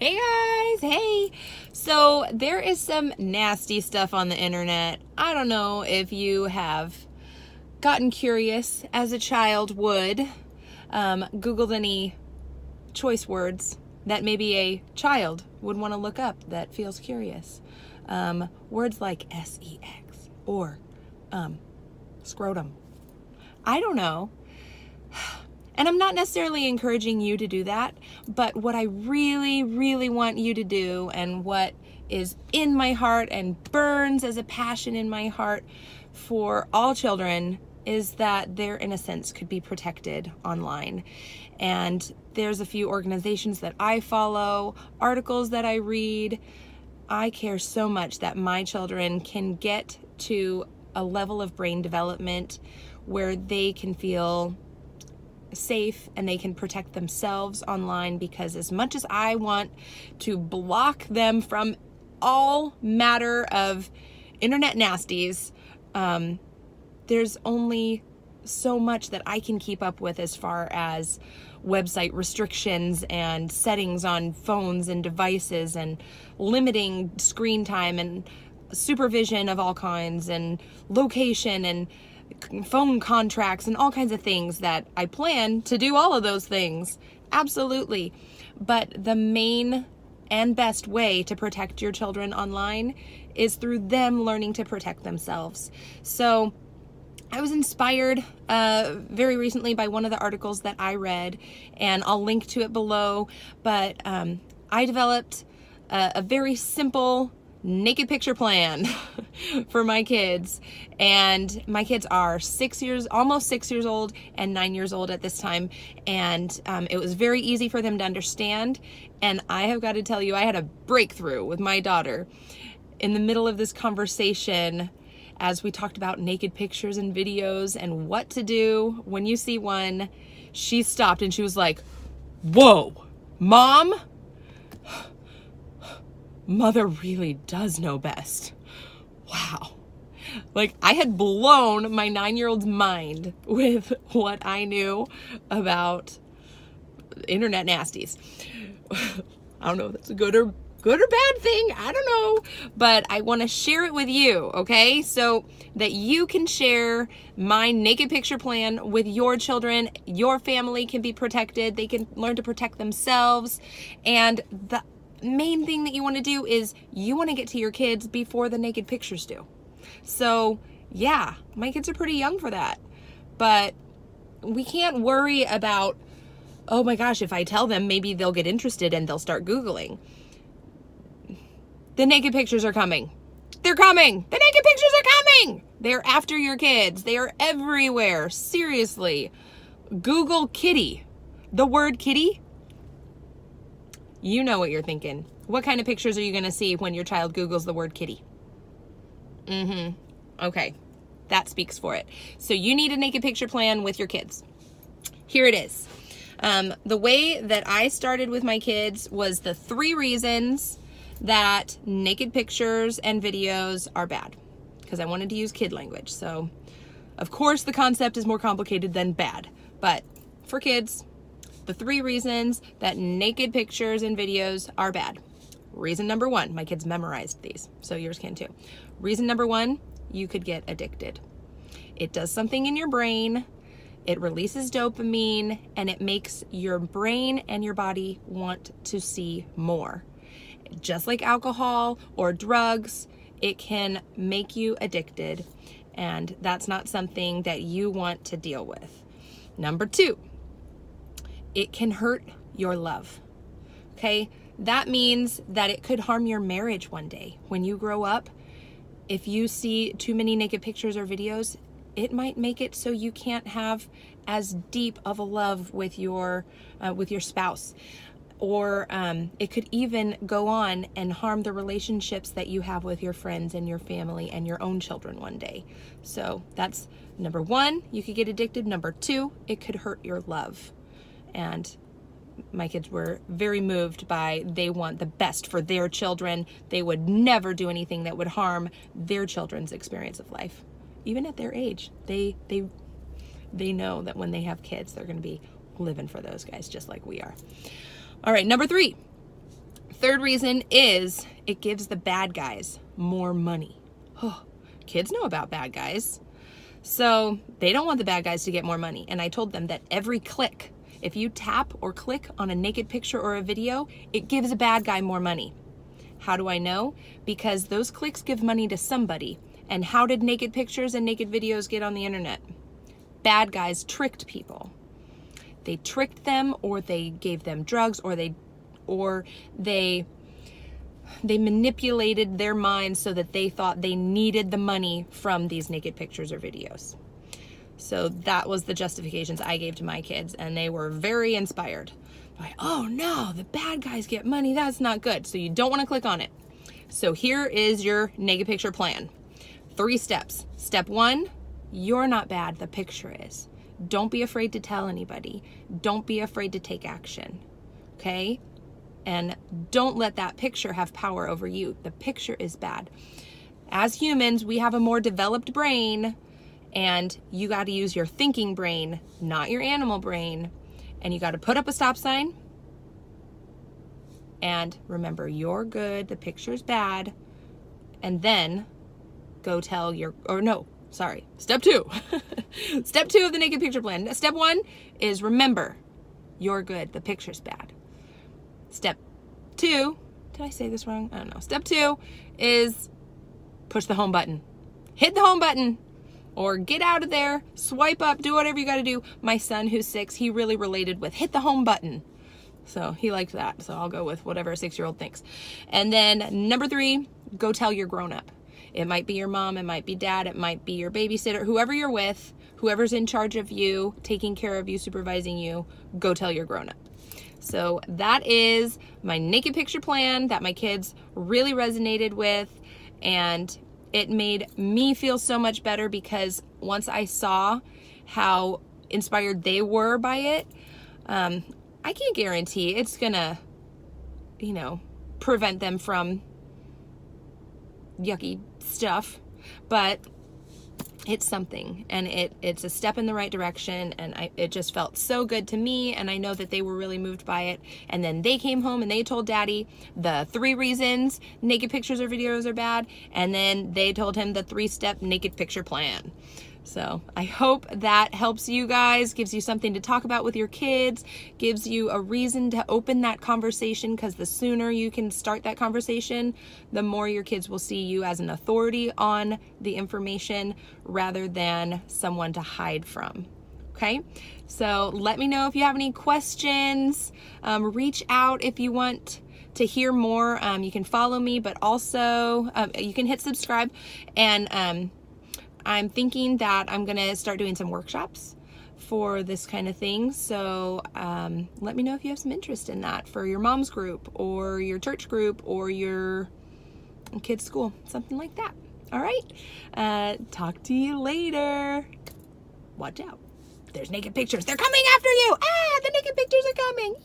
Hey guys, hey. So there is some nasty stuff on the internet. I don't know if you have gotten curious as a child would, Googled any choice words that maybe a child would want to look up that feels curious. Words like sex or scrotum. I don't know. And I'm not necessarily encouraging you to do that, but what I really, really want you to do, and what is in my heart and burns as a passion in my heart for all children, is that their innocence could be protected online. And there's a few organizations that I follow, articles that I read. I care so much that my children can get to a level of brain development where they can feel safe and they can protect themselves online, because as much as I want to block them from all matter of internet nasties, there's only so much that I can keep up with as far as website restrictions and settings on phones and devices and limiting screen time and supervision of all kinds and location and phone contracts and all kinds of things that I plan to do all of those things. Absolutely. But the main and best way to protect your children online is through them learning to protect themselves. So I was inspired very recently by one of the articles that I read, and I'll link to it below, but I developed a very simple naked picture plan for my kids. And my kids are almost 6 years old and 9 years old at this time. And it was very easy for them to understand. And I have got to tell you, I had a breakthrough with my daughter in the middle of this conversation as we talked about naked pictures and videos and what to do when you see one. She stopped and she was like, "Whoa, Mom, Mother really does know best." Wow. Like, I had blown my 9-year-old's mind with what I knew about internet nasties. I don't know if that's a good or bad thing. I don't know. But I want to share it with you, okay? So that you can share my naked picture plan with your children. Your family can be protected. They can learn to protect themselves. And the main thing that you want to do is you want to get to your kids before the naked pictures do. So yeah, my kids are pretty young for that, but we can't worry about, oh my gosh, if I tell them, maybe they'll get interested and they'll start Googling. The naked pictures are coming. They're coming. The naked pictures are coming. They're after your kids. They are everywhere. Seriously. Google kitty. The word kitty. You know what you're thinking. What kind of pictures are you going to see when your child Googles the word kitty? Okay. That speaks for it. So you need a naked picture plan with your kids. Here it is. The way that I started with my kids was the 3 reasons that naked pictures and videos are bad, because I wanted to use kid language. So of course the concept is more complicated than bad, but for kids, the 3 reasons that naked pictures and videos are bad. Reason number 1, my kids memorized these, so yours can too. Reason number 1, you could get addicted. It does something in your brain. It releases dopamine, and it makes your brain and your body want to see more. Just like alcohol or drugs, it can make you addicted, and that's not something that you want to deal with. Number 2, it can hurt your love. Okay? That means that it could harm your marriage one day. When you grow up, if you see too many naked pictures or videos, it might make it so you can't have as deep of a love with your spouse. Or it could even go on and harm the relationships that you have with your friends and your family and your own children one day. So that's number 1, you could get addicted. Number 2, it could hurt your love. And my kids were very moved by, they want the best for their children. They would never do anything that would harm their children's experience of life. Even at their age, they know that when they have kids, they're going to be living for those guys just like we are. All right, number 3, third reason is it gives the bad guys more money. Oh, kids know about bad guys. So they don't want the bad guys to get more money. And I told them that every click, if you tap or click on a naked picture or a video, it gives a bad guy more money. How do I know? Because those clicks give money to somebody. And how did naked pictures and naked videos get on the internet? Bad guys tricked people. They tricked them, or they gave them drugs, or they manipulated their minds so that they thought they needed the money from these naked pictures or videos. So that was the justifications I gave to my kids, and they were very inspired. Like, oh no, the bad guys get money, that's not good. So you don't want to click on it. So here is your naked picture plan. 3 steps. Step 1, you're not bad, the picture is. Don't be afraid to tell anybody. Don't be afraid to take action. Okay? And don't let that picture have power over you. The picture is bad. As humans, we have a more developed brain, and you got to use your thinking brain, not your animal brain. And you got to put up a stop sign. And remember, you're good, the picture's bad. And then go tell your, or no, sorry, step 2. Step 2 of the naked picture plan. Step 1 is remember, you're good, the picture's bad. Step 2, did I say this wrong? I don't know. Step 2 is push the home button. Hit the home button. Or get out of there, swipe up, do whatever you got to do. My son, who's 6, he really related with hit the home button. So he liked that. So I'll go with whatever a 6-year-old thinks. And then number 3, go tell your grown-up. It might be your mom, it might be dad, it might be your babysitter, whoever you're with, whoever's in charge of you, taking care of you, supervising you, go tell your grown-up. So that is my naked picture plan that my kids really resonated with, and it made me feel so much better because once I saw how inspired they were by it, I can't guarantee it's gonna, prevent them from yucky stuff, but it's something, and it's a step in the right direction, and it just felt so good to me, and I know that they were really moved by it. And then they came home and they told Daddy the 3 reasons naked pictures or videos are bad, and then they told him the 3-step naked picture plan. So I hope that helps you guys, gives you something to talk about with your kids, gives you a reason to open that conversation, because the sooner you can start that conversation, the more your kids will see you as an authority on the information rather than someone to hide from. Okay? So let me know if you have any questions. Reach out if you want to hear more. You can follow me, but also you can hit subscribe. And I'm thinking that I'm going to start doing some workshops for this kind of thing. So let me know if you have some interest in that for your mom's group or your church group or your kids' school, something like that. All right. Talk to you later. Watch out. There's naked pictures. They're coming after you. Ah, the naked pictures are coming.